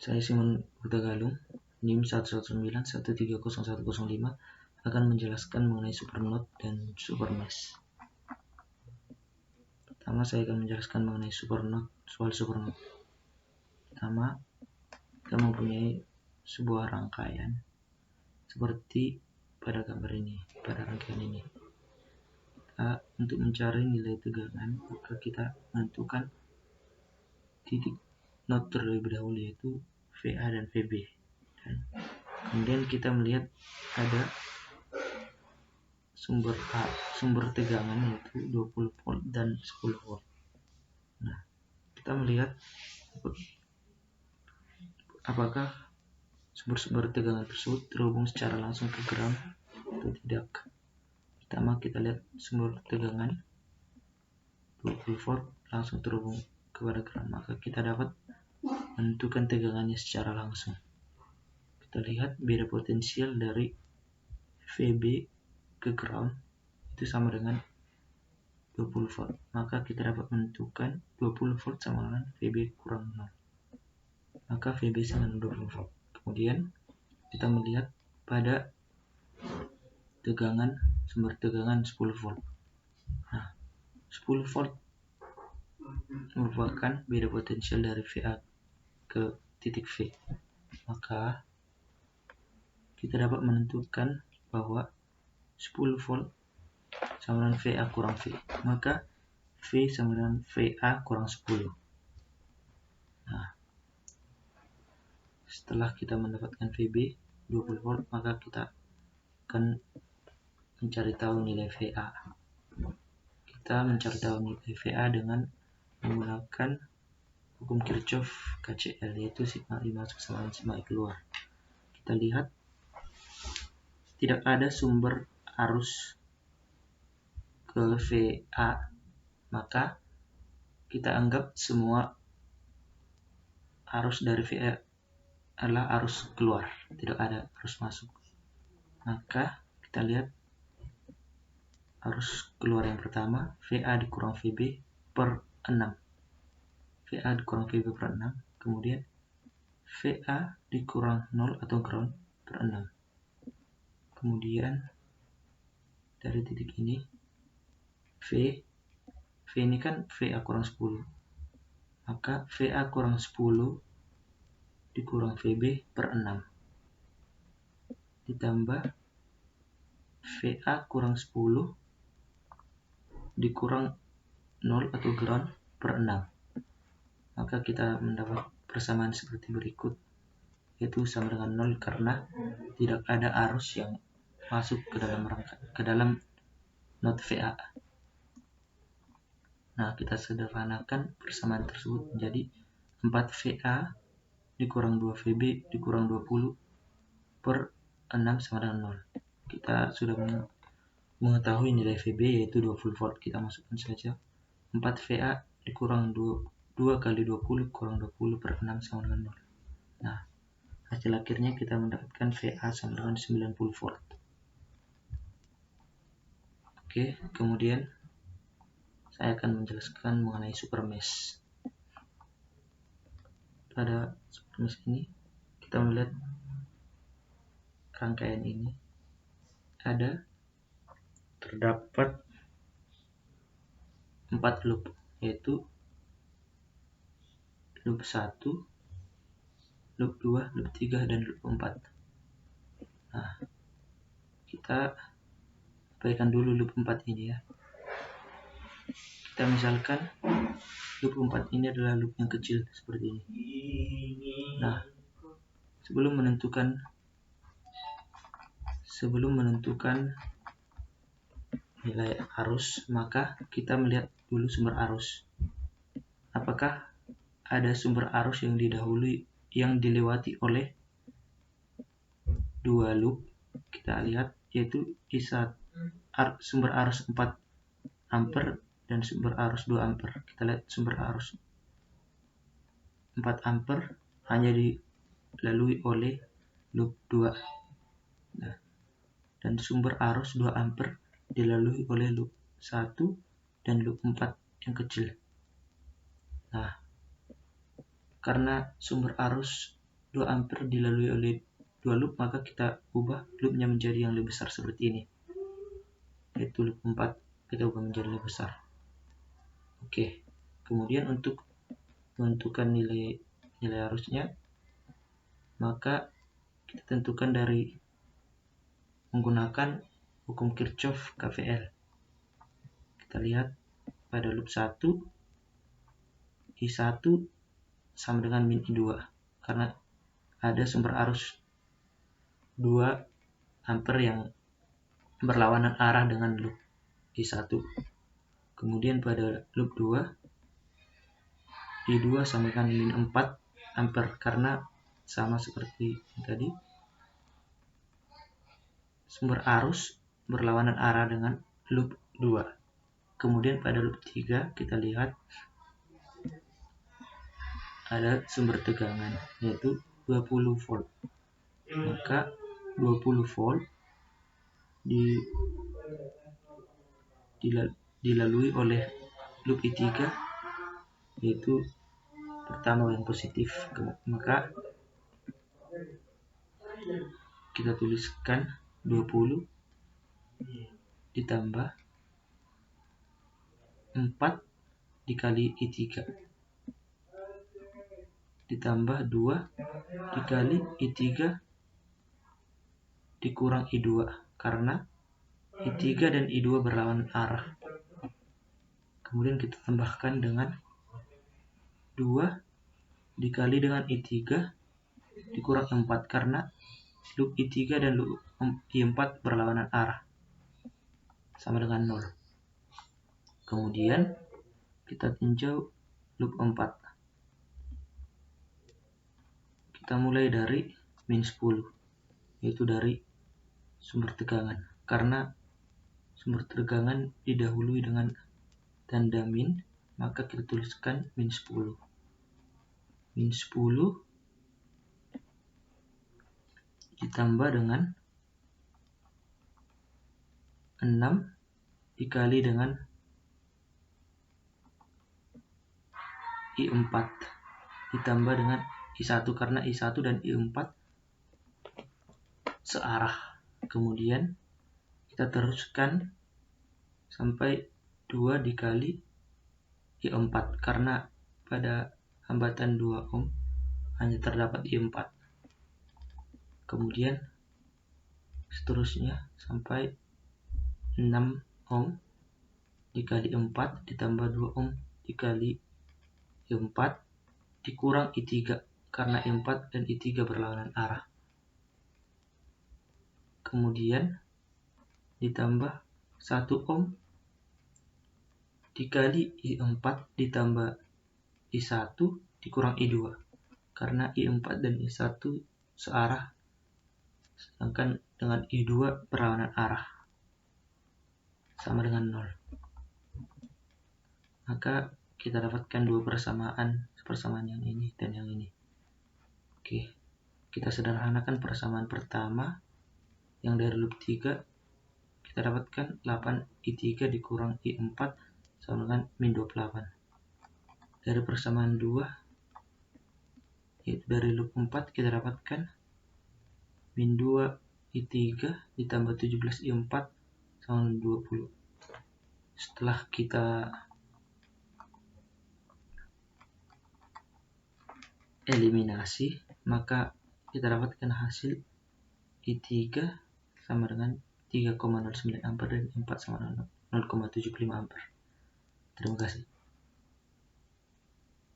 Saya Simon Huta Galung, NIM 119130105 akan menjelaskan mengenai supernode dan supermesh. Pertama, saya akan menjelaskan mengenai supernode, soal supernode. Pertama, kita mempunyai sebuah rangkaian seperti pada gambar ini, pada rangkaian ini. Untuk mencari nilai tegangan, maka kita menentukan titik node terlebih dahulu, yaitu VA dan VB. Dan kemudian kita melihat ada sumber tegangan, yaitu 20 volt dan 10 volt. Nah, kita melihat apakah sumber tegangan tersebut terhubung secara langsung ke ground atau tidak. Pertama, kita lihat sumber tegangan 20 volt langsung terhubung kepada ground, maka kita dapat menentukan tegangannya secara langsung. Kita lihat beda potensial dari VB ke ground itu sama dengan 20 volt, maka kita dapat menentukan 20 volt sama dengan VB kurang 0, maka VB sama dengan 20 volt. Kemudian kita melihat pada tegangan, sumber tegangan 10 volt. Nah, 10 volt merupakan beda potensial dari VA ke titik V, maka kita dapat menentukan bahwa 10 volt sama dengan VA kurang V, maka V sama dengan VA kurang 10. Nah, setelah kita mendapatkan VB 20 volt, maka kita akan mencari tahu nilai VA. Kita mencari tahu nilai VA dengan menggunakan hukum Kirchhoff KCL, yaitu sigma I masuk sama dengan sigma I keluar. Kita lihat tidak ada sumber arus ke VA, maka kita anggap semua arus dari VA adalah arus keluar, tidak ada arus masuk. Maka kita lihat arus keluar yang pertama, VA dikurang VB per 6. VA dikurang VB per 6, kemudian VA dikurang 0 atau ground per 6. Kemudian dari titik ini V ini kan VA kurang 10, maka VA kurang 10 dikurang VB per 6 ditambah VA kurang 10 dikurang 0 atau ground per 6, maka kita mendapat persamaan seperti berikut, yaitu sama dengan 0 karena tidak ada arus yang masuk ke dalam node VA. Nah, kita sederhanakan persamaan tersebut menjadi 4 VA dikurang 2 VB dikurang 20 per 6 sama dengan 0. Kita sudah mengetahui nilai VB yaitu 20 volt. Kita masukkan saja 4 VA dikurang 2 kali 20 kurang 20 per 6 sama dengan 0. Nah, hasil akhirnya kita mendapatkan VA sama dengan 90 volt. Oke, kemudian saya akan menjelaskan mengenai supermesh. Pada supermesh ini kita melihat rangkaian ini terdapat 4 loop, yaitu loop 1, loop 2, loop 3, dan loop 4. Nah, kita abaikan dulu loop 4 ini ya. Kita misalkan loop 4 ini adalah loop yang kecil seperti ini. Nah, sebelum menentukan nilai arus, maka kita melihat dulu sumber arus. Apakah ada sumber arus yang dilewati oleh 2 loop? Kita lihat, yaitu sumber arus 4 ampere dan sumber arus 2 ampere. Kita lihat sumber arus 4 ampere hanya dilalui oleh loop 2. Nah, dan sumber arus 2 ampere dilalui oleh loop 1 dan loop 4 yang kecil. Nah, karena sumber arus 2 ampere dilalui oleh 2 loop, maka kita ubah loopnya menjadi yang lebih besar seperti ini, yaitu loop 4 kita ubah menjadi lebih besar. Oke, kemudian untuk menentukan nilai arusnya, maka kita tentukan dari menggunakan hukum Kirchhoff KVL. Kita lihat pada loop 1, I1 sama dengan min I2, karena ada sumber arus 2 ampere yang berlawanan arah dengan loop I1. Kemudian pada loop 2, I2 sama dengan min 4 ampere, karena sama seperti tadi, sumber arus berlawanan arah dengan loop 2. Kemudian pada loop 3 kita lihat ada sumber tegangan, yaitu 20 volt. Maka 20 volt dilalui oleh loop I3, yaitu pertama yang positif. Maka kita tuliskan 20 ditambah 4 dikali I3 ditambah 2 dikali I3 dikurang I2, karena I3 dan I2 berlawanan arah. Kemudian kita tambahkan dengan 2 dikali dengan I3 dikurang 4, karena loop I3 dan loop I4 berlawanan arah, sama dengan 0. Kemudian kita tinjau loop 4. Kita mulai dari min 10, yaitu dari sumber tegangan. Karena sumber tegangan didahului dengan tanda min, maka kita tuliskan min 10. Min 10 ditambah dengan 6 dikali dengan I4 ditambah dengan I1, karena I1 dan I4 searah. Kemudian kita teruskan sampai 2 dikali I4, karena pada hambatan 2 ohm hanya terdapat I4. Kemudian seterusnya sampai 6 ohm dikali 4 ditambah 2 ohm dikali I4 dikurang I3, karena I4 dan I3 berlawanan arah. Kemudian ditambah 1 ohm dikali I4 ditambah I1 dikurang I2, karena I4 dan I1 searah, sedangkan dengan I2 berlawanan arah, sama dengan 0. Maka kita dapatkan dua persamaan yang ini dan yang ini. Oke, kita sederhanakan persamaan pertama yang dari loop 3, kita dapatkan 8I3 dikurang I4 sama dengan min 28. Dari persamaan 2, yaitu dari loop 4, kita dapatkan min 2I3 ditambah 17I4 sama dengan 20. Setelah kita eliminasi, maka kita dapatkan hasil I3 sama dengan 3,09 ampere dan I4 sama dengan 0,75 ampere. Terima kasih.